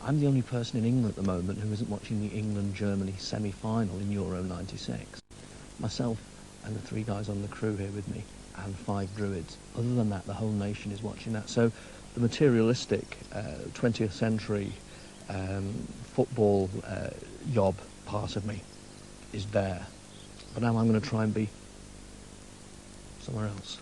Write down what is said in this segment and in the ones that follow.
I'm the only person in England at the moment who isn't watching the England-Germany semi-final in Euro '96. Myself and the 3 guys on the crew here with me, and 5 druids. Other than that, the whole nation is watching that. So the materialistic 20th century football yob part of me is there. But now I'm going to try and be somewhere else.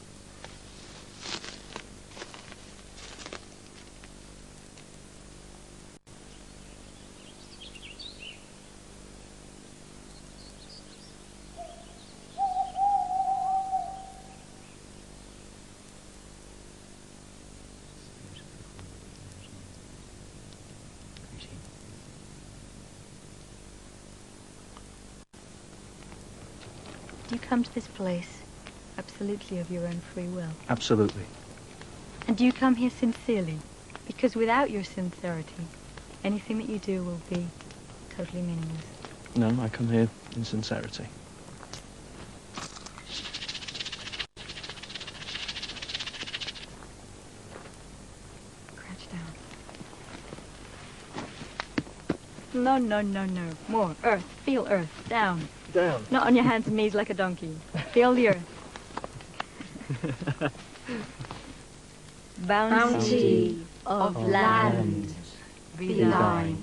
Do you come to this place absolutely of your own free will? Absolutely. And do you come here sincerely? Because without your sincerity, anything that you do will be totally meaningless. No, I come here in sincerity. Crouch down. No, no, no, no. More. Earth. Feel earth. Down. Down. Not on your hands and knees like a donkey. Feel the earth. Bounty of land be thine.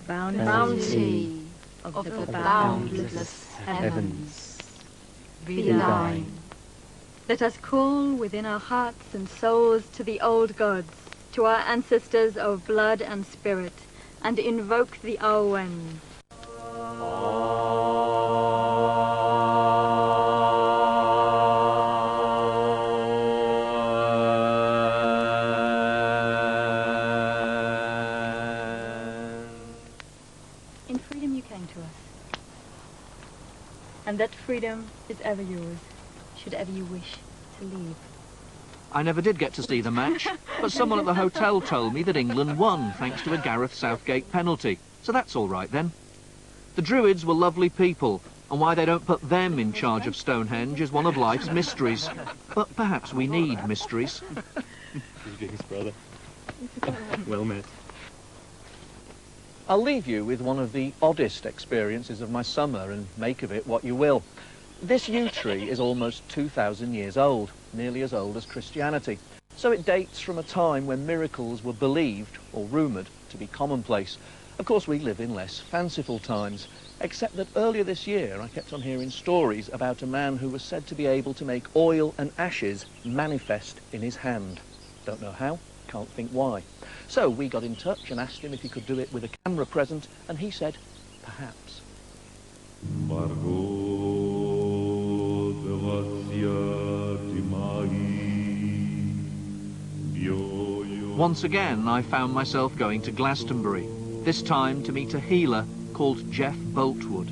Bounty of the boundless heavens be thine. Let us call within our hearts and souls to the old gods, to our ancestors of blood and spirit, and invoke the Awen. In freedom you came to us, and that freedom is ever yours, should ever you wish to leave. I never did get to see the match, but someone at the hotel told me that England won thanks to a Gareth Southgate penalty, so that's all right then. The Druids were lovely people, and why they don't put them in charge of Stonehenge is one of life's mysteries. But perhaps we need mysteries. Greetings, brother. Well met. I'll leave you with one of the oddest experiences of my summer and make of it what you will. This yew tree is almost 2,000 years old, nearly as old as Christianity. So it dates from a time when miracles were believed, or rumoured, to be commonplace. Of course, we live in less fanciful times, except that earlier this year I kept on hearing stories about a man who was said to be able to make oil and ashes manifest in his hand. Don't know how, can't think why. So we got in touch and asked him if he could do it with a camera present, and he said, perhaps. Once again, I found myself going to Glastonbury, this time to meet a healer called Jeff Boltwood.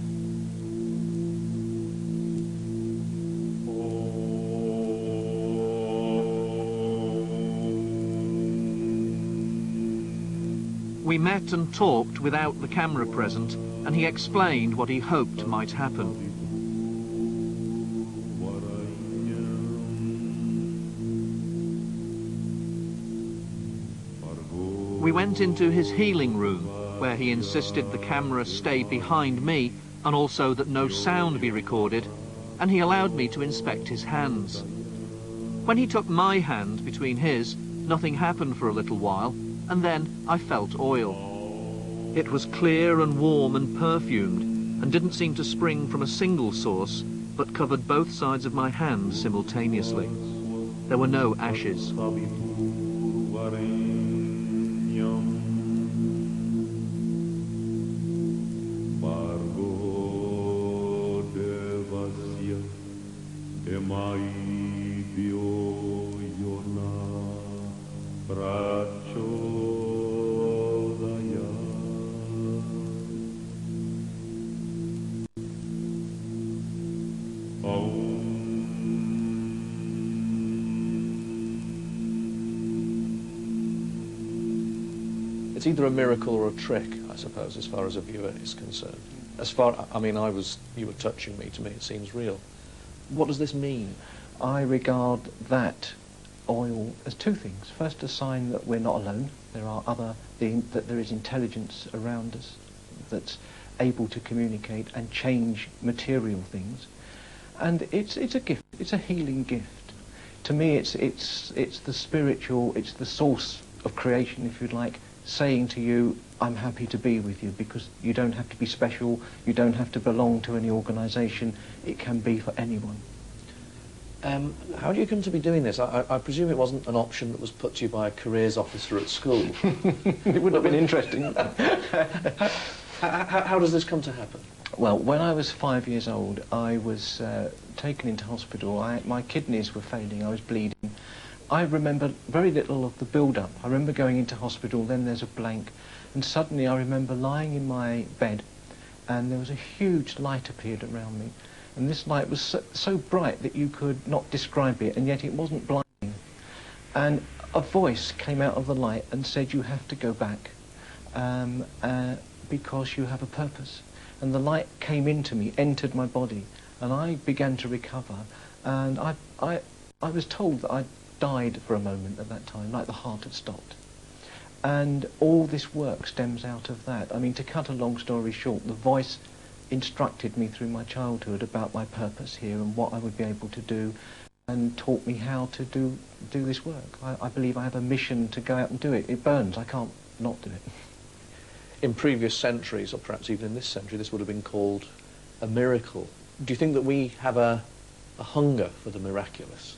We met and talked without the camera present, and he explained what he hoped might happen. We went into his healing room, where he insisted the camera stay behind me, and also that no sound be recorded, and he allowed me to inspect his hands. When he took my hand between his, nothing happened for a little while, and then I felt oil. It was clear and warm and perfumed, and didn't seem to spring from a single source, but covered both sides of my hand simultaneously. There were no ashes. It's either a miracle or a trick, I suppose, as far as a viewer is concerned. You were touching me, to me it seems real. What does this mean? I regard that oil as two things. First, a sign that we're not alone. There are that there is intelligence around us that's able to communicate and change material things. And it's a gift. It's a healing gift. To me, it's the spiritual. It's the source of creation, if you'd like, saying to you, I'm happy to be with you, because you don't have to be special. You don't have to belong to any organisation. It can be for anyone. How do you come to be doing this? I presume it wasn't an option that was put to you by a careers officer at school. It would have been interesting. How does this come to happen? Well, when I was 5 years old, I was taken into hospital. My kidneys were failing. I was bleeding. I remember very little of the build-up. I remember going into hospital, then there's a blank, and suddenly I remember lying in my bed, and there was a huge light appeared around me. And this light was so bright that you could not describe it, and yet it wasn't blinding. And a voice came out of the light and said, you have to go back because you have a purpose. And the light came into me, entered my body, and I began to recover. And I was told that I died for a moment at that time, like the heart had stopped. And all this work stems out of that. I mean, to cut a long story short, the voice instructed me through my childhood about my purpose here and what I would be able to do, and taught me how to do this work. I believe I have a mission to go out and do it. It burns. I can't not do it. In previous centuries, or perhaps even in this century, this would have been called a miracle. Do you think that we have a hunger for the miraculous?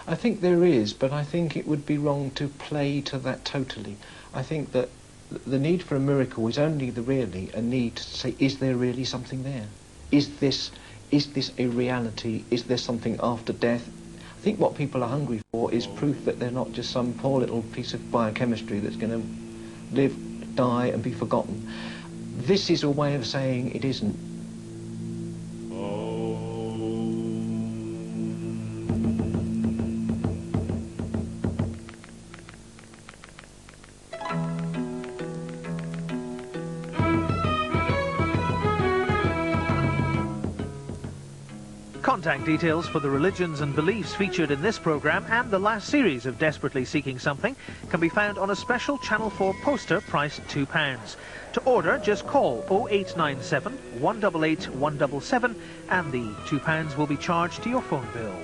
I think there is, but I think it would be wrong to play to that totally. I think that the need for a miracle is only really a need to say, is there really something there? Is this a reality? Is there something after death? I think what people are hungry for is proof that they're not just some poor little piece of biochemistry that's going to live, die and be forgotten. This is a way of saying it isn't. Contact details for the religions and beliefs featured in this programme and the last series of Desperately Seeking Something can be found on a special Channel 4 poster priced £2. To order, just call 0897 188 177 and the £2 will be charged to your phone bill.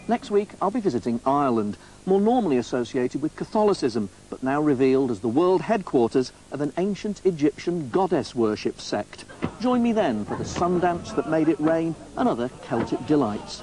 Next week, I'll be visiting Ireland, more normally associated with Catholicism, but now revealed as the world headquarters of an ancient Egyptian goddess worship sect. Join me then for the sun dance that made it rain and other Celtic delights.